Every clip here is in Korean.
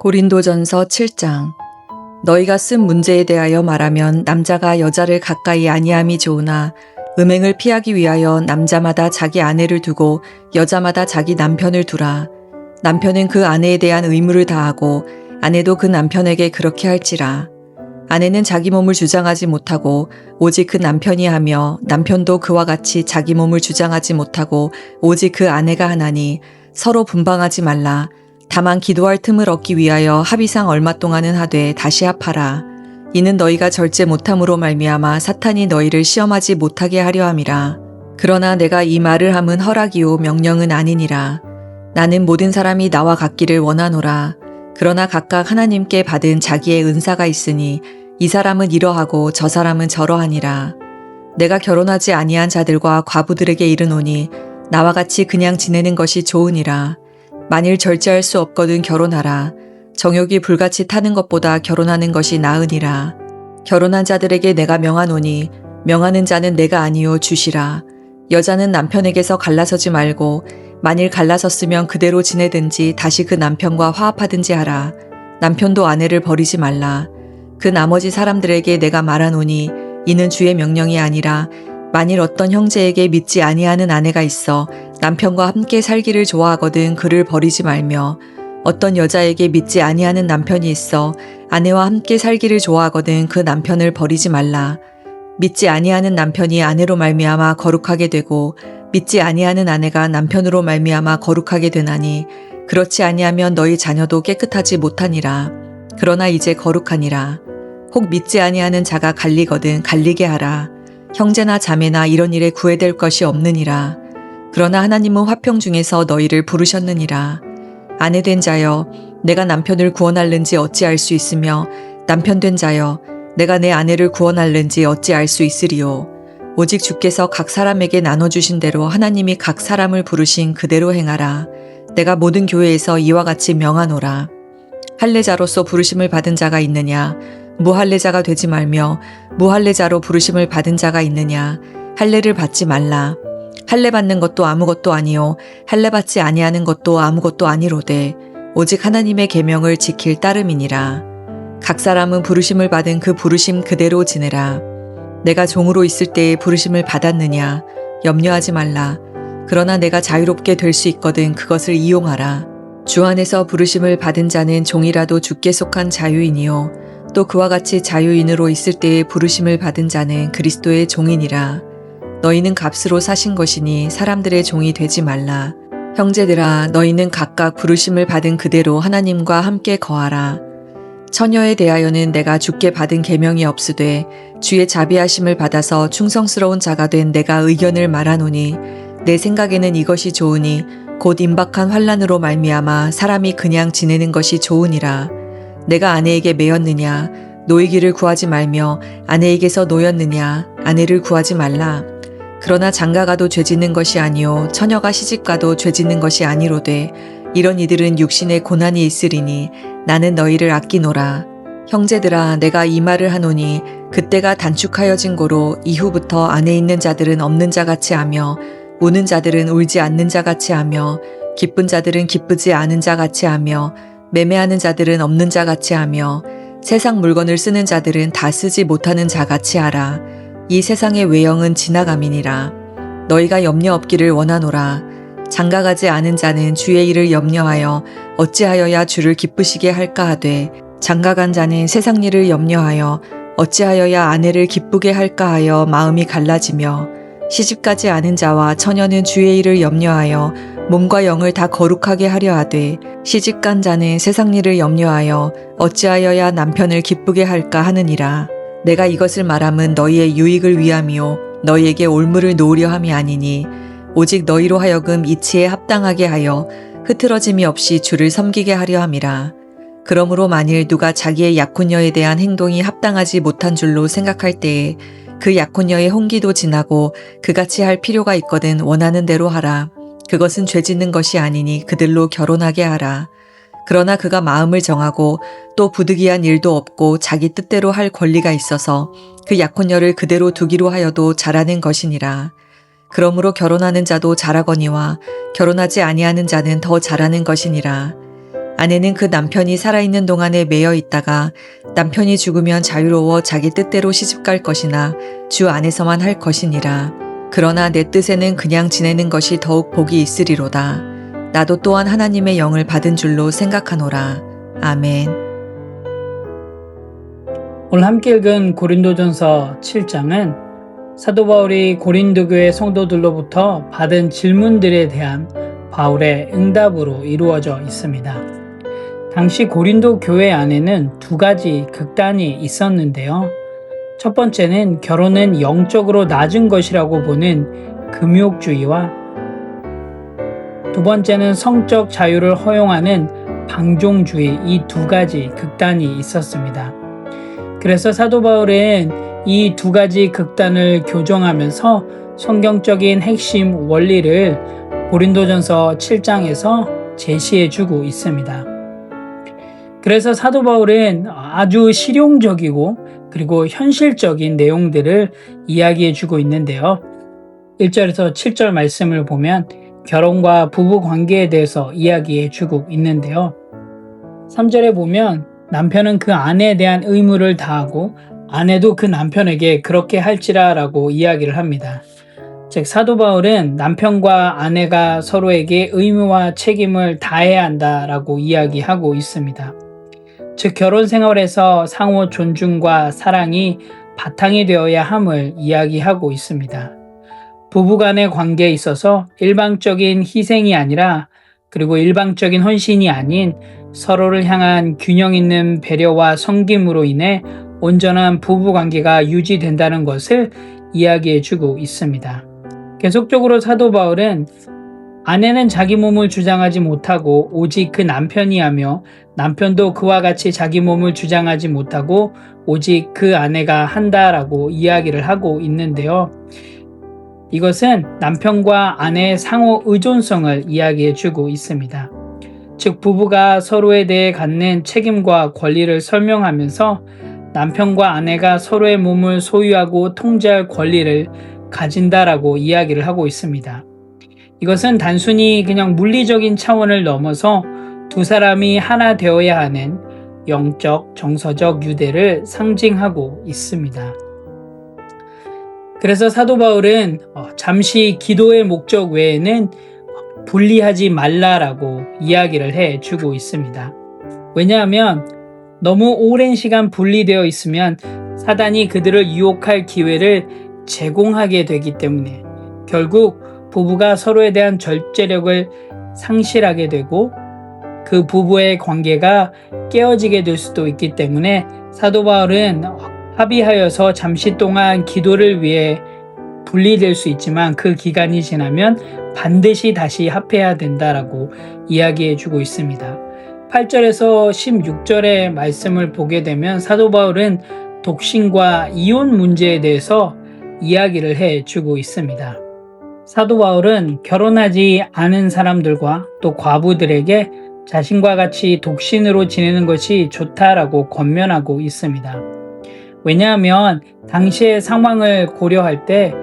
고린도전서 7장. 너희가 쓴 문제에 대하여 말하면 남자가 여자를 가까이 아니함이 좋으나 음행을 피하기 위하여 남자마다 자기 아내를 두고 여자마다 자기 남편을 두라. 남편은 그 아내에 대한 의무를 다하고 아내도 그 남편에게 그렇게 할지라. 아내는 자기 몸을 주장하지 못하고 오직 그 남편이 하며 남편도 그와 같이 자기 몸을 주장하지 못하고 오직 그 아내가 하나니 서로 분방하지 말라. 다만 기도할 틈을 얻기 위하여 합의상 얼마 동안은 하되 다시 합하라. 이는 너희가 절제 못함으로 말미암아 사탄이 너희를 시험하지 못하게 하려 함이라. 그러나 내가 이 말을 함은 허락이요 명령은 아니니라. 나는 모든 사람이 나와 같기를 원하노라. 그러나 각각 하나님께 받은 자기의 은사가 있으니 이 사람은 이러하고 저 사람은 저러하니라. 내가 결혼하지 아니한 자들과 과부들에게 이르노니 나와 같이 그냥 지내는 것이 좋으니라. 만일 절제할 수 없거든 결혼하라. 정욕이 불같이 타는 것보다 결혼하는 것이 나으니라. 결혼한 자들에게 내가 명하노니 명하는 자는 내가 아니요 주시라. 여자는 남편에게서 갈라서지 말고 만일 갈라섰으면 그대로 지내든지 다시 그 남편과 화합하든지 하라. 남편도 아내를 버리지 말라. 그 나머지 사람들에게 내가 말하노니 이는 주의 명령이 아니라 만일 어떤 형제에게 믿지 아니하는 아내가 있어 남편과 함께 살기를 좋아하거든 그를 버리지 말며 어떤 여자에게 믿지 아니하는 남편이 있어 아내와 함께 살기를 좋아하거든 그 남편을 버리지 말라. 믿지 아니하는 남편이 아내로 말미암아 거룩하게 되고 믿지 아니하는 아내가 남편으로 말미암아 거룩하게 되나니 그렇지 아니하면 너희 자녀도 깨끗하지 못하니라. 그러나 이제 거룩하니라. 혹 믿지 아니하는 자가 갈리거든 갈리게 하라. 형제나 자매나 이런 일에 구애될 것이 없느니라. 그러나 하나님은 화평 중에서 너희를 부르셨느니라. 아내 된 자여 내가 남편을 구원할는지 어찌 알 수 있으며 남편 된 자여 내가 내 아내를 구원할는지 어찌 알 수 있으리요. 오직 주께서 각 사람에게 나눠주신 대로 하나님이 각 사람을 부르신 그대로 행하라. 내가 모든 교회에서 이와 같이 명하노라. 할례자로서 부르심을 받은 자가 있느냐? 무할례자가 되지 말며 무할례자로 부르심을 받은 자가 있느냐? 할례를 받지 말라. 할례 받는 것도 아무것도 아니요 할례 받지 아니하는 것도 아무것도 아니로되 오직 하나님의 계명을 지킬 따름이니라. 각 사람은 부르심을 받은 그 부르심 그대로 지내라. 내가 종으로 있을 때에 부르심을 받았느냐? 염려하지 말라. 그러나 내가 자유롭게 될 수 있거든 그것을 이용하라. 주 안에서 부르심을 받은 자는 종이라도 주께 속한 자유인이요 또 그와 같이 자유인으로 있을 때에 부르심을 받은 자는 그리스도의 종이니라. 너희는 값으로 사신 것이니 사람들의 종이 되지 말라. 형제들아 너희는 각각 부르심을 받은 그대로 하나님과 함께 거하라. 처녀에 대하여는 내가 주께 받은 계명이 없으되 주의 자비하심을 받아서 충성스러운 자가 된 내가 의견을 말하노니 내 생각에는 이것이 좋으니 곧 임박한 환난으로 말미암아 사람이 그냥 지내는 것이 좋으니라. 내가 아내에게 매였느냐? 노이기를 구하지 말며 아내에게서 노였느냐? 아내를 구하지 말라. 그러나 장가가도 죄짓는 것이 아니요 처녀가 시집가도 죄짓는 것이 아니로되 이런 이들은 육신에 고난이 있으리니 나는 너희를 아끼노라. 형제들아 내가 이 말을 하노니 그때가 단축하여진 고로 이후부터 안에 있는 자들은 없는 자같이 하며 우는 자들은 울지 않는 자같이 하며 기쁜 자들은 기쁘지 않은 자같이 하며 매매하는 자들은 없는 자같이 하며 세상 물건을 쓰는 자들은 다 쓰지 못하는 자같이 하라. 이 세상의 외형은 지나감이니라. 너희가 염려 없기를 원하노라. 장가가지 않은 자는 주의 일을 염려하여 어찌하여야 주를 기쁘시게 할까 하되 장가간 자는 세상 일을 염려하여 어찌하여야 아내를 기쁘게 할까 하여 마음이 갈라지며 시집가지 않은 자와 처녀는 주의 일을 염려하여 몸과 영을 다 거룩하게 하려 하되 시집간 자는 세상 일을 염려하여 어찌하여야 남편을 기쁘게 할까 하느니라. 내가 이것을 말함은 너희의 유익을 위함이요 너희에게 올무를 놓으려 함이 아니니 오직 너희로 하여금 이치에 합당하게 하여 흐트러짐이 없이 주를 섬기게 하려 함이라. 그러므로 만일 누가 자기의 약혼녀에 대한 행동이 합당하지 못한 줄로 생각할 때에 그 약혼녀의 홍기도 지나고 그같이 할 필요가 있거든 원하는 대로 하라. 그것은 죄짓는 것이 아니니 그들로 결혼하게 하라. 그러나 그가 마음을 정하고 또 부득이한 일도 없고 자기 뜻대로 할 권리가 있어서 그 약혼녀를 그대로 두기로 하여도 잘하는 것이니라. 그러므로 결혼하는 자도 잘하거니와 결혼하지 아니하는 자는 더 잘하는 것이니라. 아내는 그 남편이 살아있는 동안에 매여 있다가 남편이 죽으면 자유로워 자기 뜻대로 시집갈 것이나 주 안에서만 할 것이니라. 그러나 내 뜻에는 그냥 지내는 것이 더욱 복이 있으리로다. 나도 또한 하나님의 영을 받은 줄로 생각하노라. 아멘. 오늘 함께 읽은 고린도전서 7장은 사도 바울이 고린도 교회 성도들로부터 받은 질문들에 대한 바울의 응답으로 이루어져 있습니다. 당시 고린도 교회 안에는 두 가지 극단이 있었는데요. 첫 번째는 결혼은 영적으로 낮은 것이라고 보는 금욕주의와 두 번째는 성적 자유를 허용하는 방종주의, 이 두 가지 극단이 있었습니다. 그래서 사도 바울은 이 두 가지 극단을 교정하면서 성경적인 핵심 원리를 고린도전서 7장에서 제시해주고 있습니다. 그래서 사도 바울은 아주 실용적이고 그리고 현실적인 내용들을 이야기해주고 있는데요. 1절에서 7절 말씀을 보면 결혼과 부부 관계에 대해서 이야기해주고 있는데요. 3절에 보면 남편은 그 아내에 대한 의무를 다하고 아내도 그 남편에게 그렇게 할지라 라고 이야기를 합니다. 즉 사도 바울은 남편과 아내가 서로에게 의무와 책임을 다해야 한다라고 이야기하고 있습니다. 즉 결혼 생활에서 상호 존중과 사랑이 바탕이 되어야 함을 이야기하고 있습니다. 부부간의 관계에 있어서 일방적인 희생이 아니라 그리고 일방적인 헌신이 아닌 서로를 향한 균형 있는 배려와 섬김으로 인해 온전한 부부관계가 유지된다는 것을 이야기해주고 있습니다. 계속적으로 사도 바울은 아내는 자기 몸을 주장하지 못하고 오직 그 남편이 하며 남편도 그와 같이 자기 몸을 주장하지 못하고 오직 그 아내가 한다라고 이야기를 하고 있는데요. 이것은 남편과 아내의 상호 의존성을 이야기해주고 있습니다. 즉 부부가 서로에 대해 갖는 책임과 권리를 설명하면서 남편과 아내가 서로의 몸을 소유하고 통제할 권리를 가진다라고 이야기를 하고 있습니다. 이것은 단순히 그냥 물리적인 차원을 넘어서 두 사람이 하나 되어야 하는 영적, 정서적 유대를 상징하고 있습니다. 그래서 사도 바울은 잠시 기도의 목적 외에는 분리하지 말라라고 이야기를 해주고 있습니다. 왜냐하면 너무 오랜 시간 분리되어 있으면 사단이 그들을 유혹할 기회를 제공하게 되기 때문에 결국 부부가 서로에 대한 절제력을 상실하게 되고 그 부부의 관계가 깨어지게 될 수도 있기 때문에 사도 바울은 합의하여서 잠시 동안 기도를 위해 분리될 수 있지만 그 기간이 지나면 반드시 다시 합해야 된다라고 이야기해 주고 있습니다. 8절에서 16절의 말씀을 보게 되면 사도 바울은 독신과 이혼 문제에 대해서 이야기를 해 주고 있습니다. 사도 바울은 결혼하지 않은 사람들과 또 과부들에게 자신과 같이 독신으로 지내는 것이 좋다라고 권면하고 있습니다. 왜냐하면 당시의 상황을 고려할 때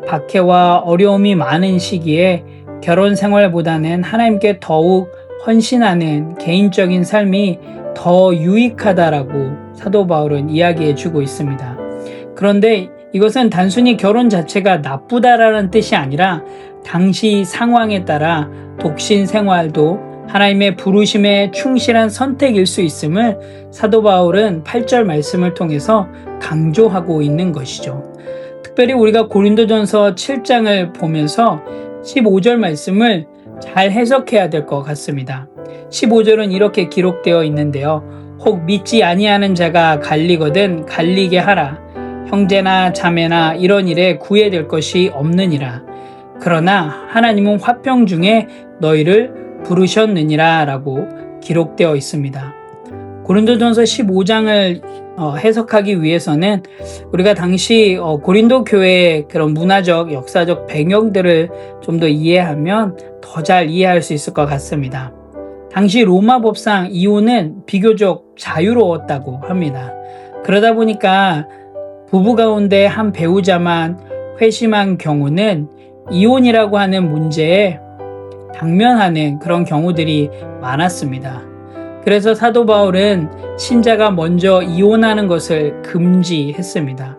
박해와 어려움이 많은 시기에 결혼 생활보다는 하나님께 더욱 헌신하는 개인적인 삶이 더 유익하다라고 사도 바울은 이야기해 주고 있습니다. 그런데 이것은 단순히 결혼 자체가 나쁘다라는 뜻이 아니라 당시 상황에 따라 독신 생활도 하나님의 부르심에 충실한 선택일 수 있음을 사도 바울은 8절 말씀을 통해서 강조하고 있는 것이죠. 특별히 우리가 고린도전서 7장을 보면서 15절 말씀을 잘 해석해야 될 것 같습니다. 15절은 이렇게 기록되어 있는데요. 혹 믿지 아니하는 자가 갈리거든 갈리게 하라. 형제나 자매나 이런 일에 구애될 것이 없느니라. 그러나 하나님은 화평 중에 너희를 부르셨느니라 라고 기록되어 있습니다. 고린도전서 15장을 해석하기 위해서는 우리가 당시 고린도 교회의 그런 문화적, 역사적 배경들을 좀 더 이해하면 더 잘 이해할 수 있을 것 같습니다. 당시 로마 법상 이혼은 비교적 자유로웠다고 합니다. 그러다 보니까 부부 가운데 한 배우자만 회심한 경우는 이혼이라고 하는 문제에 당면하는 그런 경우들이 많았습니다. 그래서 사도 바울은 신자가 먼저 이혼하는 것을 금지했습니다.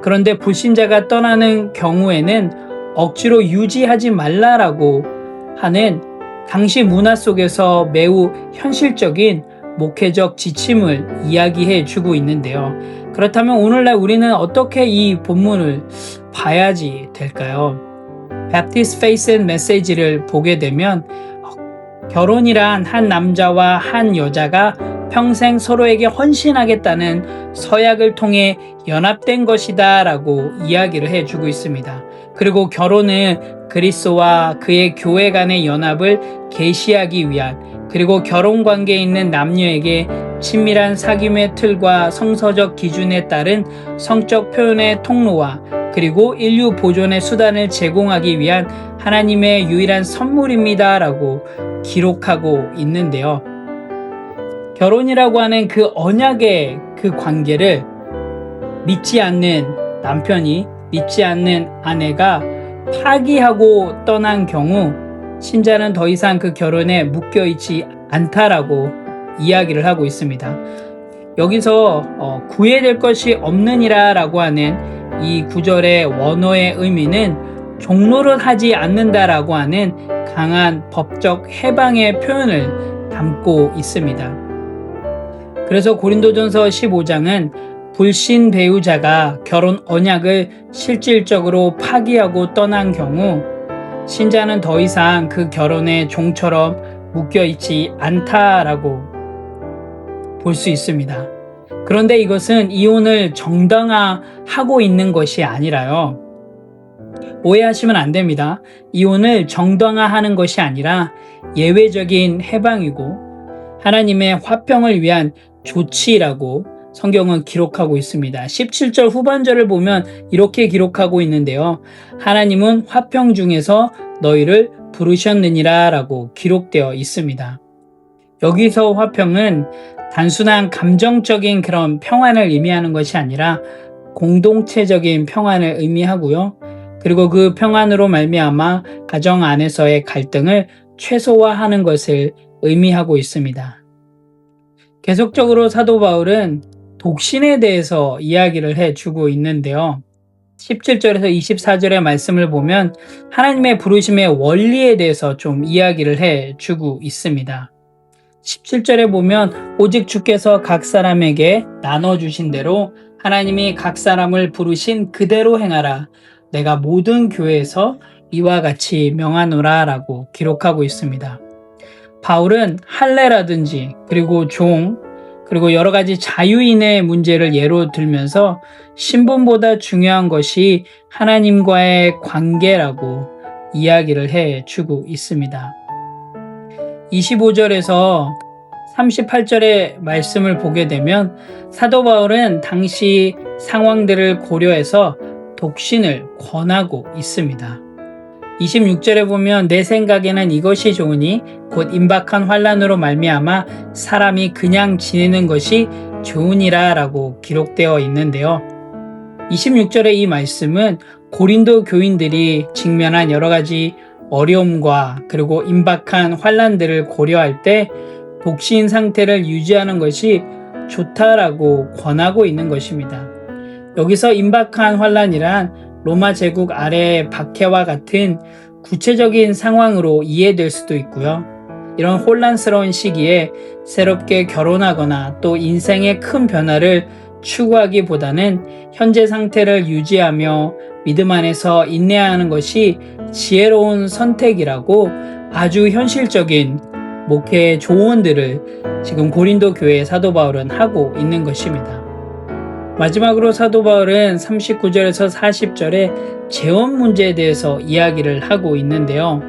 그런데 불신자가 떠나는 경우에는 억지로 유지하지 말라라고 하는 당시 문화 속에서 매우 현실적인 목회적 지침을 이야기해 주고 있는데요. 그렇다면 오늘날 우리는 어떻게 이 본문을 봐야지 될까요? Baptist Faith and Message를 보게 되면 결혼이란 한 남자와 한 여자가 평생 서로에게 헌신하겠다는 서약을 통해 연합된 것이다 라고 이야기를 해주고 있습니다. 그리고 결혼은 그리스도와 그의 교회 간의 연합을 계시하기 위한, 그리고 결혼 관계에 있는 남녀에게 친밀한 사귐의 틀과 성서적 기준에 따른 성적 표현의 통로와 그리고 인류 보존의 수단을 제공하기 위한 하나님의 유일한 선물입니다 라고 기록하고 있는데요. 결혼이라고 하는 그 언약의 그 관계를 믿지 않는 남편이, 믿지 않는 아내가 파기하고 떠난 경우 신자는 더 이상 그 결혼에 묶여있지 않다라고 이야기를 하고 있습니다. 여기서 구애될 것이 없느니라 라고 하는 이 구절의 원어의 의미는 종노릇 하지 않는다라고 하는 강한 법적 해방의 표현을 담고 있습니다. 그래서 고린도전서 15장은 불신 배우자가 결혼 언약을 실질적으로 파기하고 떠난 경우 신자는 더 이상 그 결혼의 종처럼 묶여있지 않다라고 볼 수 있습니다. 그런데 이것은 이혼을 정당화하고 있는 것이 아니라요. 오해하시면 안 됩니다. 이혼을 정당화하는 것이 아니라 예외적인 해방이고 하나님의 화평을 위한 조치라고 성경은 기록하고 있습니다. 17절 후반절을 보면 이렇게 기록하고 있는데요. 하나님은 화평 중에서 너희를 부르셨느니라 라고 기록되어 있습니다. 여기서 화평은 단순한 감정적인 그런 평안을 의미하는 것이 아니라 공동체적인 평안을 의미하고요. 그리고 그 평안으로 말미암아 가정 안에서의 갈등을 최소화하는 것을 의미하고 있습니다. 계속적으로 사도 바울은 독신에 대해서 이야기를 해주고 있는데요. 17절에서 24절의 말씀을 보면 하나님의 부르심의 원리에 대해서 좀 이야기를 해주고 있습니다. 17절에 보면 오직 주께서 각 사람에게 나눠주신 대로 하나님이 각 사람을 부르신 그대로 행하라. 내가 모든 교회에서 이와 같이 명하노라 라고 기록하고 있습니다. 바울은 할례라든지 그리고 종 그리고 여러 가지 자유인의 문제를 예로 들면서 신분보다 중요한 것이 하나님과의 관계라고 이야기를 해주고 있습니다. 25절에서 38절의 말씀을 보게 되면 사도 바울은 당시 상황들을 고려해서 독신을 권하고 있습니다. 26절에 보면 내 생각에는 이것이 좋으니 곧 임박한 환난으로 말미암아 사람이 그냥 지내는 것이 좋으니라 라고 기록되어 있는데요. 26절의 이 말씀은 고린도 교인들이 직면한 여러 가지 어려움과 그리고 임박한 환난들을 고려할 때 독신 상태를 유지하는 것이 좋다라고 권하고 있는 것입니다. 여기서 임박한 환난이란 로마 제국 아래의 박해와 같은 구체적인 상황으로 이해될 수도 있고요. 이런 혼란스러운 시기에 새롭게 결혼하거나 또 인생의 큰 변화를 추구하기보다는 현재 상태를 유지하며 믿음 안에서 인내하는 것이 지혜로운 선택이라고 아주 현실적인 목회의 조언들을 지금 고린도 교회 사도 바울은 하고 있는 것입니다. 마지막으로 사도 바울은 39절에서 40절에 재혼 문제에 대해서 이야기를 하고 있는데요.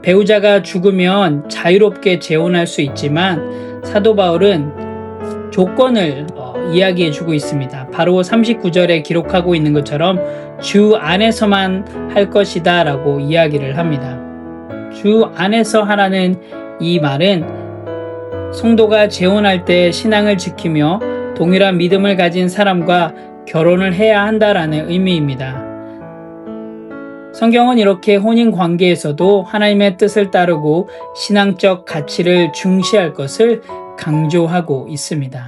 배우자가 죽으면 자유롭게 재혼할 수 있지만 사도 바울은 조건을 이야기해 주고 있습니다. 바로 39절에 기록하고 있는 것처럼 주 안에서만 할 것이다 라고 이야기를 합니다. 주 안에서 하라는 이 말은 성도가 재혼할 때 신앙을 지키며 동일한 믿음을 가진 사람과 결혼을 해야 한다라는 의미입니다. 성경은 이렇게 혼인 관계에서도 하나님의 뜻을 따르고 신앙적 가치를 중시할 것을 강조하고 있습니다.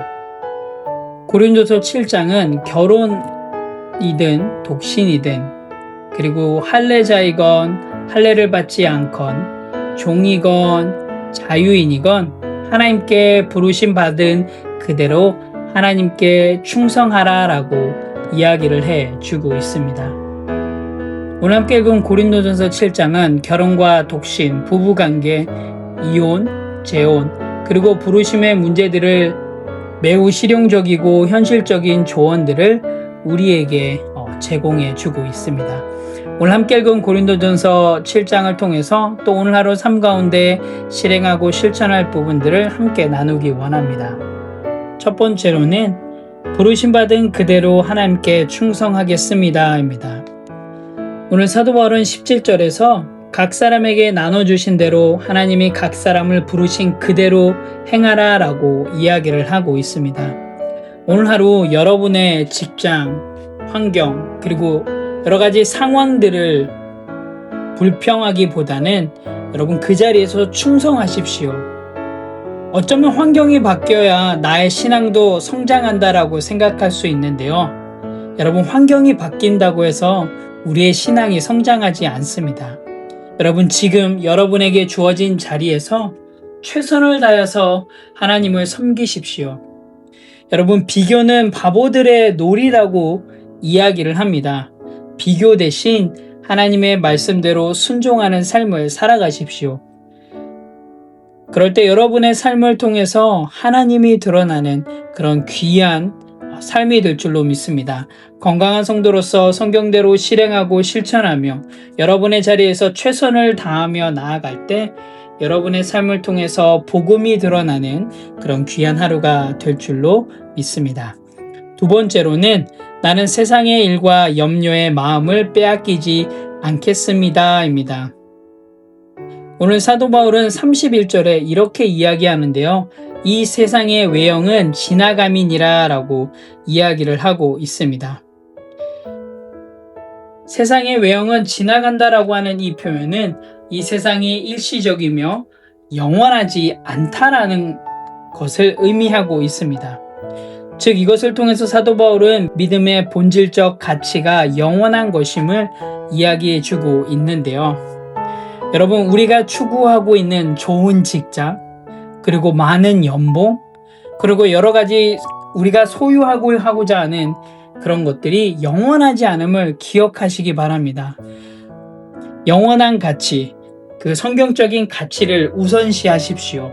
고린도서 7장은 결혼이든 독신이든 그리고 할례자이건 할례를 받지 않건 종이건 자유인이건 하나님께 부르심 받은 그대로 하나님께 충성하라라고 이야기를 해주고 있습니다. 오늘 함께 읽은 고린도전서 7장은 결혼과 독신, 부부관계, 이혼, 재혼, 그리고 부르심의 문제들을 매우 실용적이고 현실적인 조언들을 우리에게 제공해 주고 있습니다. 오늘 함께 읽은 고린도전서 7장을 통해서 또 오늘 하루 삶 가운데 실행하고 실천할 부분들을 함께 나누기 원합니다. 첫 번째로는 부르심받은 그대로 하나님께 충성하겠습니다입니다. 오늘 사도 바울은 17절에서 각 사람에게 나눠주신 대로 하나님이 각 사람을 부르신 그대로 행하라 라고 이야기를 하고 있습니다. 오늘 하루 여러분의 직장, 환경, 그리고 여러 가지 상황들을 불평하기보다는 여러분 그 자리에서 충성하십시오. 어쩌면 환경이 바뀌어야 나의 신앙도 성장한다라고 생각할 수 있는데요. 여러분 환경이 바뀐다고 해서 우리의 신앙이 성장하지 않습니다. 여러분 지금 여러분에게 주어진 자리에서 최선을 다해서 하나님을 섬기십시오. 여러분 비교는 바보들의 놀이라고 이야기를 합니다. 비교 대신 하나님의 말씀대로 순종하는 삶을 살아가십시오. 그럴 때 여러분의 삶을 통해서 하나님이 드러나는 그런 귀한 삶이 될 줄로 믿습니다. 건강한 성도로서 성경대로 실행하고 실천하며 여러분의 자리에서 최선을 다하며 나아갈 때 여러분의 삶을 통해서 복음이 드러나는 그런 귀한 하루가 될 줄로 믿습니다. 두 번째로는 나는 세상의 일과 염려의 마음을 빼앗기지 않겠습니다입니다. 오늘 사도 바울은 31절에 이렇게 이야기하는데요. 이 세상의 외형은 지나감이니라 라고 이야기를 하고 있습니다. 세상의 외형은 지나간다라고 하는 이 표현은 이 세상이 일시적이며 영원하지 않다라는 것을 의미하고 있습니다. 즉 이것을 통해서 사도 바울은 믿음의 본질적 가치가 영원한 것임을 이야기해 주고 있는데요. 여러분 우리가 추구하고 있는 좋은 직장, 그리고 많은 연봉, 그리고 여러 가지 우리가 소유하고자 하는 그런 것들이 영원하지 않음을 기억하시기 바랍니다. 영원한 가치, 그 성경적인 가치를 우선시하십시오.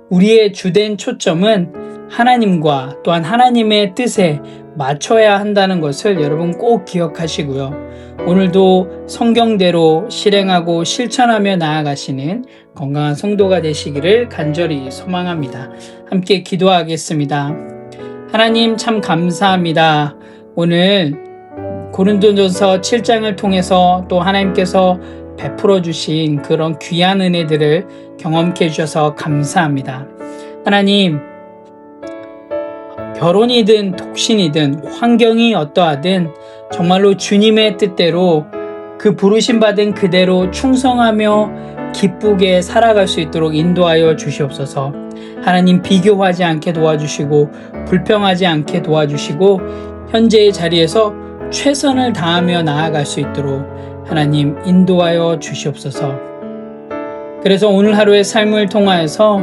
우리의 주된 초점은 하나님과 또한 하나님의 뜻에 맞춰야 한다는 것을 여러분 꼭 기억하시고요. 오늘도 성경대로 실행하고 실천하며 나아가시는 건강한 성도가 되시기를 간절히 소망합니다. 함께 기도하겠습니다. 하나님 참 감사합니다. 오늘 고린도전서 7장을 통해서 또 하나님께서 베풀어 주신 그런 귀한 은혜들을 경험케 해주셔서 감사합니다. 하나님, 결혼이든 독신이든 환경이 어떠하든 정말로 주님의 뜻대로 그 부르심 받은 그대로 충성하며 기쁘게 살아갈 수 있도록 인도하여 주시옵소서. 하나님 비교하지 않게 도와주시고 불평하지 않게 도와주시고 현재의 자리에서 최선을 다하며 나아갈 수 있도록 하나님 인도하여 주시옵소서. 그래서 오늘 하루의 삶을 통하여서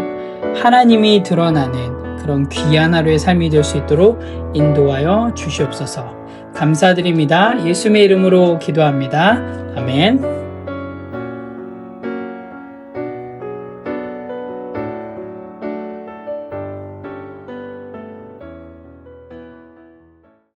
하나님이 드러나는 그런 귀한 하루의 삶이 될 수 있도록 인도하여 주시옵소서. 감사드립니다. 예수님의 이름으로 기도합니다. 아멘.